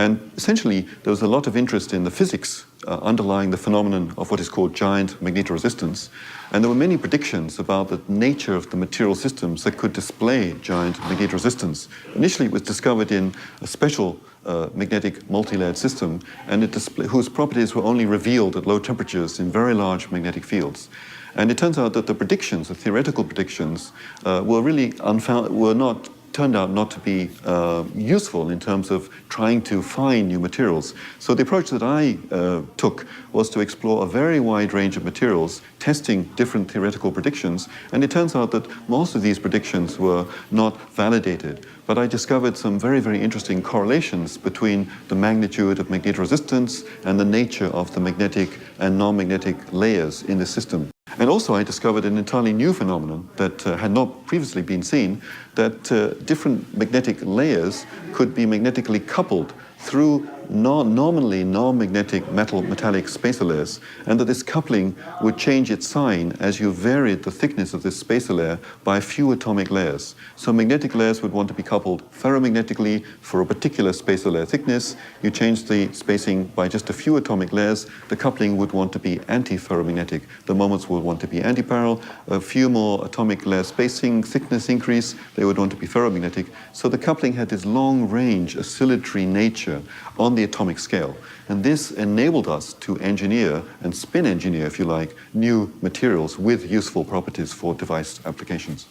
And essentially, there was a lot of interest in the physics underlying the phenomenon of what is called giant magnetoresistance. And there were many predictions about the nature of the material systems that could display giant magnetoresistance. Initially, it was discovered in a special magnetic multi-layered system, and whose properties were only revealed at low temperatures in very large magnetic fields. And it turns out that the predictions, the theoretical predictions, turned out not to be useful in terms of trying to find new materials. So the approach that I took was to explore a very wide range of materials, testing different theoretical predictions, and it turns out that most of these predictions were not validated. But I discovered some very, very interesting correlations between the magnitude of magnetoresistance and the nature of the magnetic and non-magnetic layers in the system. And also I discovered an entirely new phenomenon that had not previously been seen, that different magnetic layers could be magnetically coupled through nominally non-magnetic metallic spacer layers, and that this coupling would change its sign as you varied the thickness of this spacer layer by a few atomic layers. So magnetic layers would want to be coupled ferromagnetically for a particular spacer layer thickness. You change the spacing by just a few atomic layers, the coupling would want to be anti-ferromagnetic. The moments would want to be antiparallel. A few more atomic layer spacing, thickness increase, they would want to be ferromagnetic. So the coupling had this long-range oscillatory nature on the atomic scale. And this enabled us to engineer and spin engineer, if you like, new materials with useful properties for device applications.